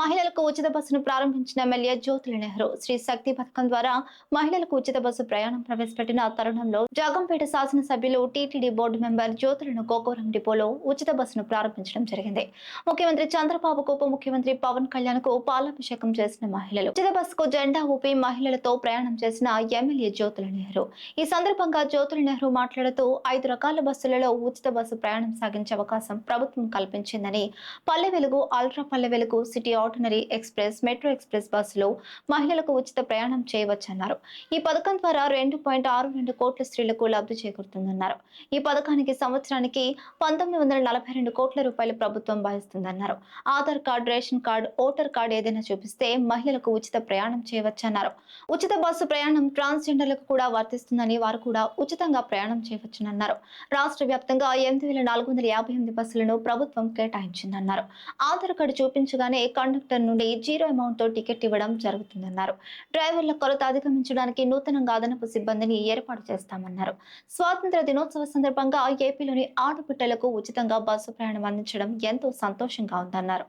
మహిళలకు ఉచిత బస్సును ప్రారంభించిన ఎమ్మెల్యే జ్యోతుల నెహ్రూ శ్రీ శక్తి పథకం ద్వారా మహిళలకు ఉచిత బస్సు ప్రయాణం ప్రవేశపెట్టిన తరుణంలో జగంపేట శాసనసభ్యులు టీటీడీ బోర్డు మెంబర్ జ్యోతులను గోకవరం డిపోలో ఉచిత బస్సును ప్రారంభించడం జరిగింది. ముఖ్యమంత్రి చంద్రబాబుకు ఉప ముఖ్యమంత్రి పవన్ కళ్యాణ్ కు పాలాభిషేకం చేసిన మహిళలు ఉచిత బస్సుకు జెండా ఊపి మహిళలతో ప్రయాణం చేసిన ఎమ్మెల్యే జ్యోతుల నెహ్రూ. ఈ సందర్భంగా జ్యోతుల నెహ్రూ మాట్లాడుతూ 5 రకాల బస్సులలో ఉచిత బస్సు ప్రయాణం సాగించే అవకాశం ప్రభుత్వం కల్పించిందని, Palle Velugu, ultra Palle Velugu, city ordinary express, metro express బస్సులో మహిళలకు ఉచిత ప్రయాణం చేయవచ్చన్నారు. ఈ పథకం ద్వారా 2.62 కోట్ల స్త్రీలకు లబ్ధి చేకూరుతుందన్నారు. ఈ పథకానికి సంవత్సరానికి 1942 కోట్ల రూపాయలు ప్రభుత్వం భరిస్తుందన్నారు. Aadhaar card, ration card, voter card ఏదైనా చూపిస్తే మహిళలకు ఉచిత ప్రయాణం చేయవచ్చన్నారు. ఉచిత బస్సు ప్రయాణం ట్రాన్స్జెండర్లకు కూడా వర్తిస్తుందని, వారు కూడా ఉచితంగా ప్రయాణం చేయవచ్చునన్నారు. రాష్ట్ర వ్యాప్తంగా 8,458 బస్సులను ప్రభుత్వం కేటాయించిందన్నారు. ఆధార్ కార్డు చూపించగానే కండక్టర్ నుండి 0 అమౌంట్ తో టికెట్ ఇవ్వడం జరుగుతుందన్నారు. డ్రైవర్ల కొరత అధిగమించడానికి నూతనంగా అదనపు సిబ్బందిని ఏర్పాటు చేస్తామన్నారు. స్వాతంత్ర దినోత్సవ సందర్భంగా ఏపీలోని ఆడపిట్టలకు ఉచితంగా బస్సు ప్రయాణం అందించడం ఎంతో సంతోషంగా ఉందన్నారు.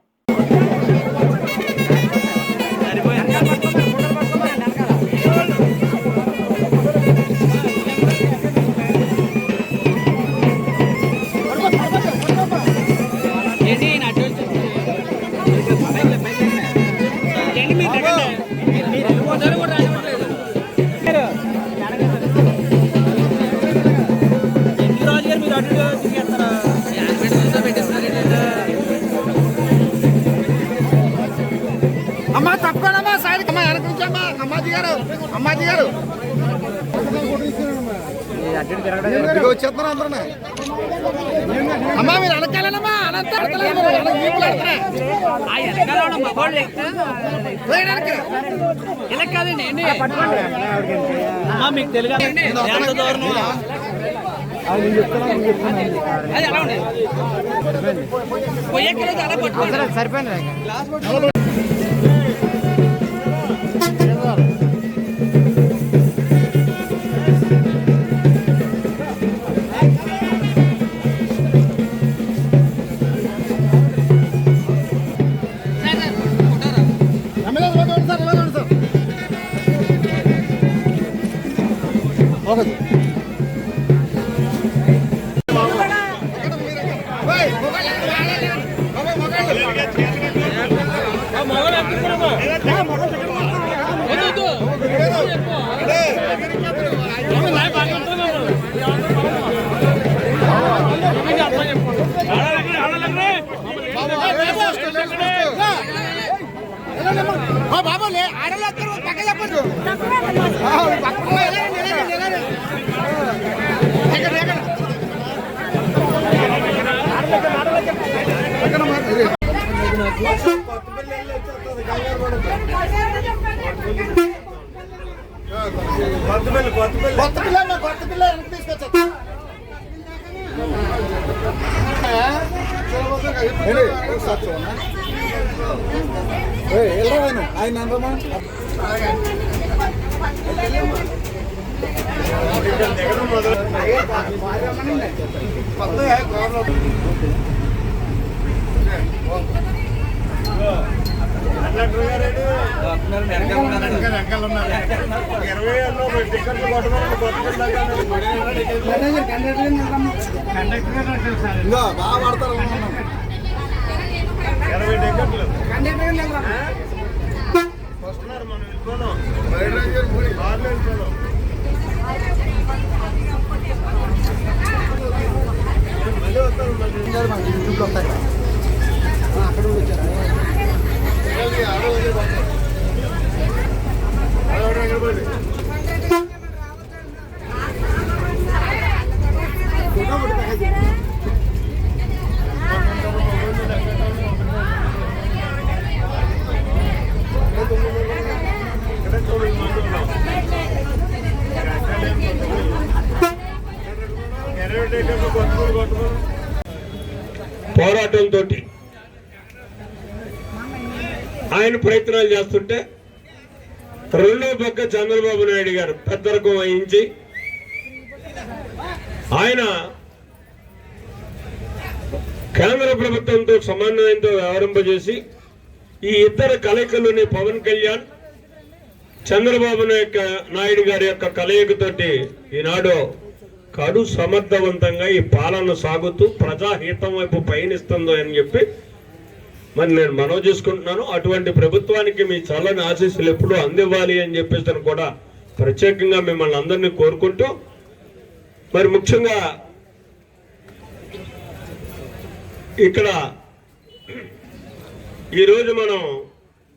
అమ్మా తప్పకోనమ్మా సైడ్ అమ్మా వెనక నుంచి అమ్మా అమ్మాజీ గారు వచ్చేస్తున్నారు అందరూ. అమ్మా మీరు వెనకాలమ్మా మీకు తెలుగు సరిపోయింది. బాబు ఆడలు పక్క చెప్పండి. కొత్త పిల్ల వెనక్కి తీసుకొచ్చా ఆయన బాగా పడతారు. 20 టికెట్లు వస్తున్నారు. మనం వెళ్ళిపోదాం. యూట్యూబ్లో వస్తాయి అక్కడ వచ్చారు. పోరాటంతో ఆయన ప్రయత్నాలు చేస్తుంటే రెండో పక్క చంద్రబాబు నాయుడు గారు పెద్దరకం వహించి ఆయన కేంద్ర ప్రభుత్వంతో సమన్వయంతో వ్యవహరింపజేసి ఈ ఇద్దరు కలయికలోని పవన్ కళ్యాణ్ చంద్రబాబు నాయుడు గారి యొక్క కలయికతోటి ఈనాడు కడు సమర్థవంతంగా ఈ పాలన సాగుతూ ప్రజాహితం వైపు పయనిస్తుందో అని చెప్పి మరి నేను మనవి చేసుకుంటున్నాను. అటువంటి ప్రభుత్వానికి మీ చల్లని ఆశీస్సులు ఎప్పుడూ అందివ్వాలి అని చెప్పేసి కూడా ప్రత్యేకంగా మిమ్మల్ని అందరినీ కోరుకుంటూ, మరి ముఖ్యంగా ఇక్కడ ఈరోజు మనం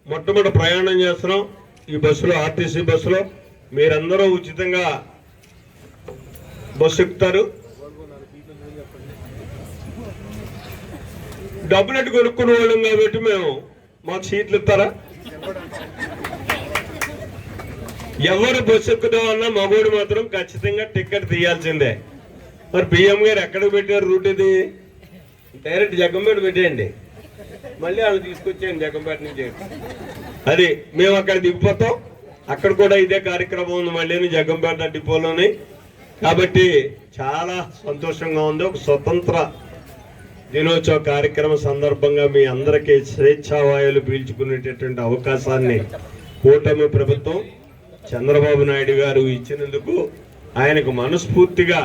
మొట్టమొదటి ప్రయాణం చేస్తున్నాం ఈ బస్సులో, ఆర్టీసీ బస్సులో. మీరందరూ ఉచితంగా బస్సు ఎక్కుతారు. డబ్బులెట్టు కొనుక్కునే వాళ్ళం కాబట్టి మాకు సీట్లు ఇస్తారా? ఎవరు బస్సు ఎక్కుదామన్నా మగోడు మాత్రం ఖచ్చితంగా టికెట్ తీయాల్సిందే. మరి బిఎం గారు ఎక్కడికి పెట్టారు రూట్? ఇది డైరెక్ట్ జగ్గంపేట పెట్టేయండి, మళ్ళీ వాళ్ళు తీసుకొచ్చేయండి జగ్గంపేట నుంచి. అది మేము అక్కడ దిగిపోతాం. అక్కడ కూడా ఇదే కార్యక్రమం ఉంది మళ్ళీ జగ్గంపేట డిపోలోని. కాబట్టి చాలా సంతోషంగా ఉంది. ఒక స్వతంత్ర దినోత్సవ కార్యక్రమం సందర్భంగా మీ అందరికీ స్వేచ్ఛావాయువులు పీల్చుకునేటటువంటి అవకాశాన్ని కూటమి ప్రభుత్వం చంద్రబాబు నాయుడు గారు ఇచ్చినందుకు ఆయనకు మనస్ఫూర్తిగా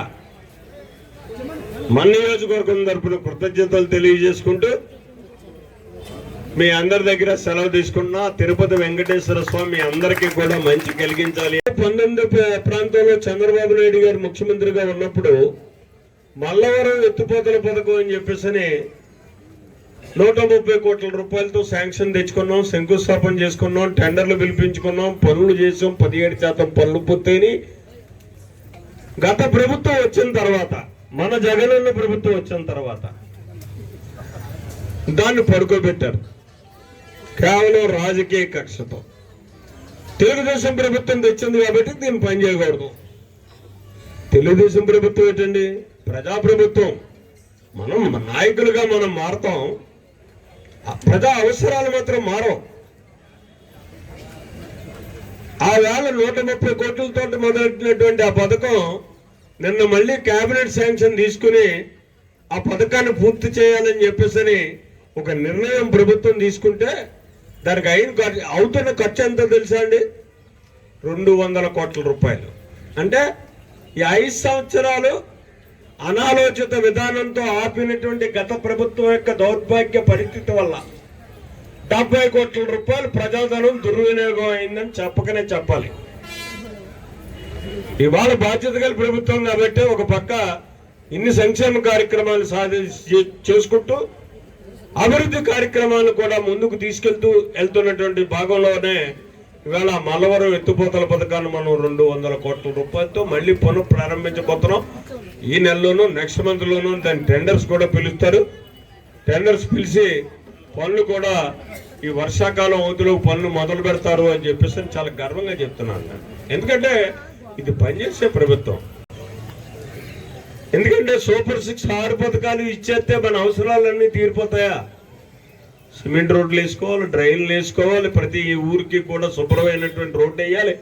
మన నియోజకవర్గం తరపున కృతజ్ఞతలు తెలియజేసుకుంటూ మీ అందరి దగ్గర సెలవు తీసుకున్నా. తిరుపతి వెంకటేశ్వర స్వామి అందరికీ కూడా మంచి కలిగించాలి. 19 ప్రాంతంలో చంద్రబాబు నాయుడు గారు ముఖ్యమంత్రిగా ఉన్నప్పుడు మల్లవరం ఎత్తిపోతల పథకం అని చెప్పేసి 130 కోట్ల రూపాయలతో శాంక్షన్ తెచ్చుకున్నాం, శంకుస్థాపన చేసుకున్నాం, టెండర్లు పిలిపించుకున్నాం, పనులు చేసాం. 17% పనులు పూర్తయినాయి. గత ప్రభుత్వం వచ్చిన తర్వాత, మన జగనన్న ప్రభుత్వం వచ్చిన తర్వాత దాన్ని పడుకోబెట్టారు కేవలం రాజకీయ కక్షతో. తెలుగుదేశం ప్రభుత్వం తెచ్చింది కాబట్టి దీన్ని పని చేయకూడదు. తెలుగుదేశం ప్రభుత్వం ఏంటండి? ప్రజాప్రభుత్వం. మనం నాయకులుగా మనం మారుతాం, ప్రజా అవసరాలు మాత్రం మారం. ఆ వేళ 130 కోట్లతో మొదలెట్టినటువంటి ఆ పథకం నిన్న మళ్ళీ కేబినెట్ శాంక్షన్ తీసుకుని ఆ పథకాన్ని పూర్తి చేయాలని చెప్పేసి ఒక నిర్ణయం ప్రభుత్వం తీసుకుంటే దానికి అవుతున్న ఖర్చు ఎంత తెలుసా అండి? 200 కోట్ల రూపాయలు. అంటే ఈ 5 సంవత్సరాలు అనాలోచిత విధానంతో ఆపినటువంటి గత ప్రభుత్వం యొక్క దౌర్భాగ్య పరిస్థితి వల్ల 70 కోట్ల రూపాయలు ప్రజాధనం దుర్వినియోగం అయిందని చెప్పకనే చెప్పాలి. ఇవాళ బాధ్యత గల ప్రభుత్వం కాబట్టి ఒక పక్క ఇన్ని సంక్షేమ కార్యక్రమాలు చేసుకుంటూ అభివృద్ధి కార్యక్రమాలను కూడా ముందుకు తీసుకెళ్తూ వెళ్తున్నటువంటి భాగంలోనే ఇవాళ మల్లవరం ఎత్తిపోతల పథకాన్ని మనం 200 కోట్ల రూపాయలతో మళ్ళీ పనులు ప్రారంభించబోతున్నాం. ఈ నెలలోనూ నెక్స్ట్ మంత్ లోనూ దాని టెండర్స్ కూడా పిలుస్తారు. టెండర్స్ పిలిచి పనులు కూడా ఈ వర్షాకాలం అవధిలో పనులు మొదలు పెడతారు అని చెప్పేసి చాలా గర్వంగా చెప్తున్నాను. ఎందుకంటే ఇది పనిచేసే ప్రభుత్వం. ఎందుకంటే సూపర్ 6 6 పథకాలు ఇచ్చేస్తే మన అవసరాలన్నీ తీరిపోతాయా? సిమెంట్ రోడ్లు వేసుకోవాలి, డ్రైన్లు వేసుకోవాలి, ప్రతి ఊరికి కూడా శుభ్రమైనటువంటి రోడ్డు వేయాలి.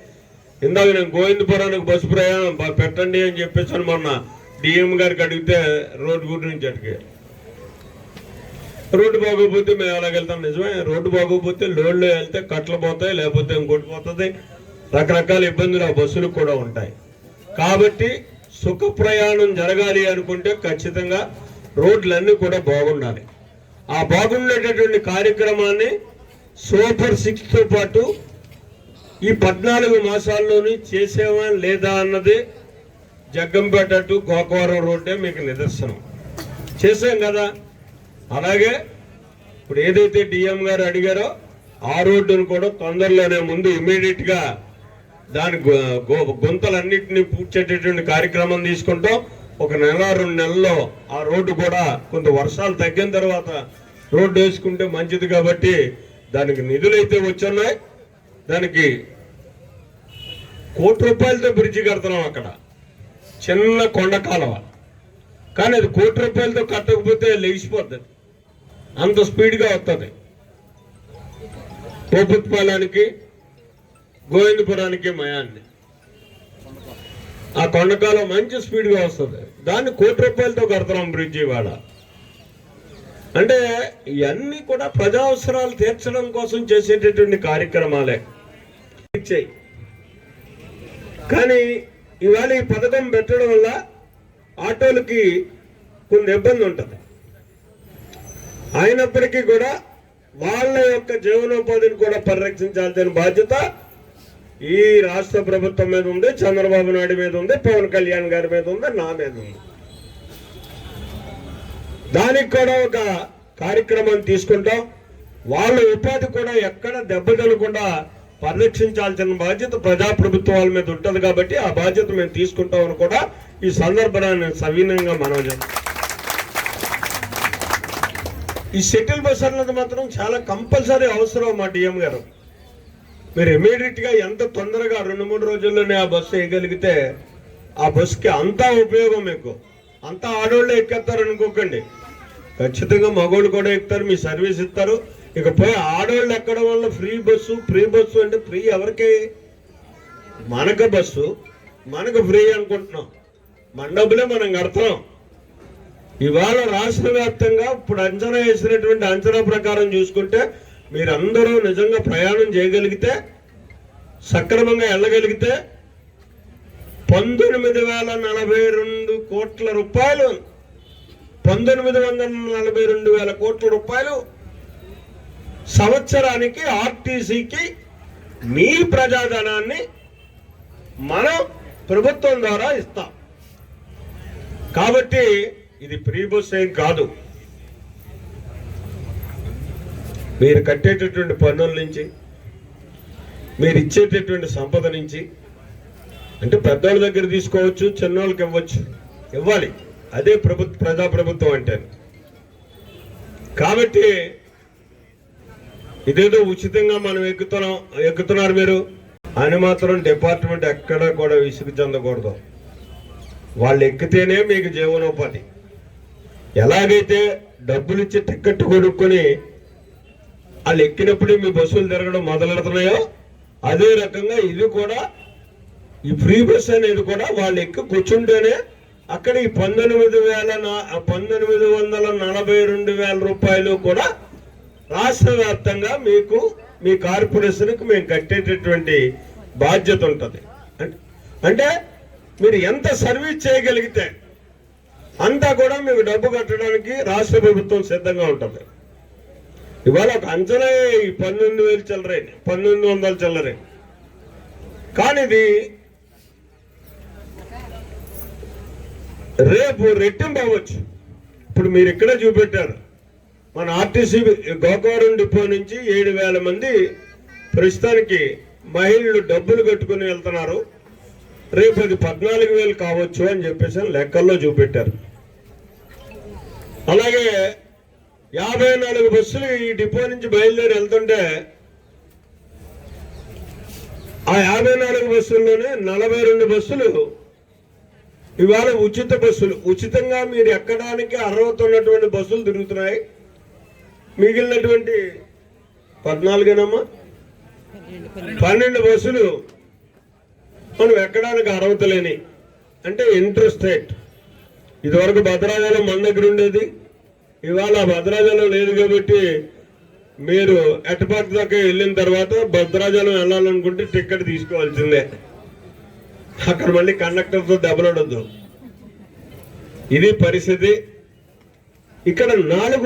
ఇందాక నేను గోవిందపురానికి బస్సు ప్రయాణం పెట్టండి అని చెప్పేసి మొన్న డిఎం గారికి అడిగితే రోడ్డు గురించి అడిగారు. రోడ్డు బాగోపోతే మేము ఎలాగెళ్తాం? నిజమే, రోడ్డు బాగోపోతే లోడ్లో వెళ్తే కట్టలు పోతాయి, లేకపోతే ఇంకోటి పోతుంది. రకరకాల ఇబ్బందులు ఆ బస్సులకు కూడా ఉంటాయి. కాబట్టి సుఖ ప్రయాణం జరగాలి అనుకుంటే ఖచ్చితంగా రోడ్లన్నీ కూడా బాగుండాలి. ఆ బాగుండేటటువంటి కార్యక్రమాన్ని సూపర్ 6తో పాటు ఈ 14 మాసాల్లోని చేసేవా లేదా అన్నది జగ్గంపేట టు గోకవరం రోడ్డే మీకు నిదర్శనం. చేసాం కదా. అలాగే ఇప్పుడు ఏదైతే డిఎం గారు అడిగారో ఆ రోడ్డును కూడా తొందరలోనే ముందు ఇమీడియట్ గా దాని గుంతలన్నింటినీ పూడ్చేటటువంటి కార్యక్రమం తీసుకుంటాం. 1 నెల 2 నెలల్లో ఆ రోడ్డు కూడా కొంత వర్షాలు తగ్గిన తర్వాత రోడ్డు వేసుకుంటే మంచిది. కాబట్టి దానికి నిధులైతే వచ్చున్నాయి. దానికి 1 కోటి రూపాయలతో బ్రిడ్జి కడుతున్నాం. అక్కడ చిన్న కొండ కాలువ, కానీ అది 1 కోటి రూపాయలతో కట్టకపోతే లేచిపోతుంది, అంత స్పీడ్గా వస్తుంది. కోపుత్పాలానికి గోవిందపురానికి మయాన్ని ఆ కొండకాలం మంచి స్పీడ్గా వస్తుంది. దాన్ని 1 కోటి రూపాయలతో కడతాం బ్రిడ్జి. ఇవాళ అంటే ఇవన్నీ కూడా ప్రజా అవసరాలు తీర్చడం కోసం చేసేటటువంటి కార్యక్రమాలే. కానీ ఇవాళ ఈ పథకం పెట్టడం వల్ల ఆటోలకి కొన్ని ఇబ్బంది ఉంటుంది. అయినప్పటికీ కూడా వాళ్ళ యొక్క జీవనోపాధిని కూడా పరిరక్షించాల్సిన బాధ్యత ఈ రాష్ట్ర ప్రభుత్వం మీద ఉంది, చంద్రబాబు నాయుడు మీద ఉంది, పవన్ కళ్యాణ్ గారి మీద ఉంది, నా మీద ఉంది. దానికి కూడా ఒక కార్యక్రమం తీసుకుంటాం. వాళ్ళ ఉపాధి కూడా ఎక్కడ దెబ్బతలకుండా పరిరక్షించాల్సిన బాధ్యత ప్రజాప్రభుత్వాల మీద ఉంటుంది. కాబట్టి ఆ బాధ్యత మేము తీసుకుంటామని కూడా ఈ సందర్భాన్ని సవినయంగా మనం చేస్తాం. ఈ షటిల్ బస్ అన్నది మాత్రం చాలా కంపల్సరీ అవసరం మా డిఎం గారు. మీరు ఇమీడియట్ గా ఎంత తొందరగా 2-3 రోజుల్లోనే ఆ బస్సు వేయగలిగితే ఆ బస్సుకి అంతా ఉపయోగం. మీకు అంతా ఆడోళ్ళే ఎక్కేస్తారు అనుకోకండి, ఖచ్చితంగా మగోళ్ళు కూడా ఎక్కుతారు, మీ సర్వీస్ ఇస్తారు. ఇకపోయి ఆడోళ్ళు ఎక్కడం వల్ల ఫ్రీ బస్సు అంటే ఫ్రీ ఎవరికి? మనకు బస్సు మనకు ఫ్రీ అనుకుంటున్నాం, మన డబ్బులే మనం కడతాం. ఇవాళ రాష్ట్ర వ్యాప్తంగా ఇప్పుడు అంచనా వేసినటువంటి అంచనా ప్రకారం చూసుకుంటే మీరందరూ నిజంగా ప్రయాణం చేయగలిగితే, సక్రమంగా వెళ్ళగలిగితే 19,042 కోట్ల రూపాయలు, 1942 వేల కోట్ల రూపాయలు సంవత్సరానికి ఆర్టీసీకి మీ ప్రజాధనాన్ని మనం ప్రభుత్వం ద్వారా ఇస్తాం. కాబట్టి ఇది ఫ్రీ బస్ ఏం కాదు. మీరు కట్టేటటువంటి పన్నుల నుంచి, మీరు ఇచ్చేటటువంటి సంపద నుంచి, అంటే పెద్దోళ్ళ దగ్గర తీసుకోవచ్చు, చిన్నోళ్ళకి ఇవ్వాలి. అదే ప్రజాప్రభుత్వం అంటే. కాబట్టి ఇదేదో ఉచితంగా మనం ఎక్కుతున్నారు మీరు అని మాత్రం డిపార్ట్మెంట్ ఎక్కడా కూడా విసుగు చెందకూడదు. వాళ్ళు ఎక్కితేనే మీకు జీవనోపాధి. ఎలాగైతే డబ్బులు ఇచ్చి టికెట్ కొనుక్కొని వాళ్ళు ఎక్కినప్పుడే మీ బస్సులు తిరగడం మొదలెడుతున్నాయో, అదే రకంగా ఇది కూడా, ఈ ఫ్రీ బస్ అనేది కూడా వాళ్ళు ఎక్కి కూర్చుంటేనే అక్కడ ఈ 19,42,000 రూపాయలు కూడా రాష్ట్ర వ్యాప్తంగా మీకు, మీ కార్పొరేషన్కి మేము కట్టేటటువంటి బాధ్యత ఉంటుంది. అంటే మీరు ఎంత సర్వీస్ చేయగలిగితే అంతా కూడా మీకు డబ్బు కట్టడానికి రాష్ట్ర ప్రభుత్వం సిద్ధంగా ఉంటుంది. ఇవాళ ఒక అంచనా 19,000 చిల్లరే, 1900 చిల్లరే. కానీ ఇది రేపు రెట్టింపు అవ్వచ్చు. ఇప్పుడు మీరు ఇక్కడే చూపెట్టారు, మన ఆర్టీసీ గోకవరం డిపో నుంచి 7,000 మంది ప్రస్తుతానికి మహిళలు డబ్బులు కట్టుకుని వెళ్తున్నారు. రేపు అది 14,000 కావచ్చు అని చెప్పేసి లెక్కల్లో చూపెట్టారు. అలాగే 54 బస్సులు ఈ డిపో నుంచి బయలుదేరి వెళ్తుంటే ఆ 54 బస్సుల్లోనే 42 బస్సులు ఇవాళ ఉచిత బస్సులు. ఉచితంగా మీరు ఎక్కడానికి అర్హత ఉన్నటువంటి బస్సులు తిరుగుతున్నాయి. మిగిలినటువంటి 12 బస్సులు మనం ఎక్కడానికి అర్హత లేని, అంటే ఇంటర్ స్టేట్. ఇదివరకు భద్రాచలం మన దగ్గర ఉండేది, ఇవాళ భద్రాచలం లేదు. కాబట్టి మీరు ఎటపాటి దాకా వెళ్ళిన తర్వాత భద్రాచలం వెళ్ళాలనుకుంటే టికెట్ తీసుకోవాల్సిందే. అక్కడ మళ్ళీ కండక్టర్తో దెబ్బలాడొద్దు. ఇది పరిస్థితి. ఇక్కడ 4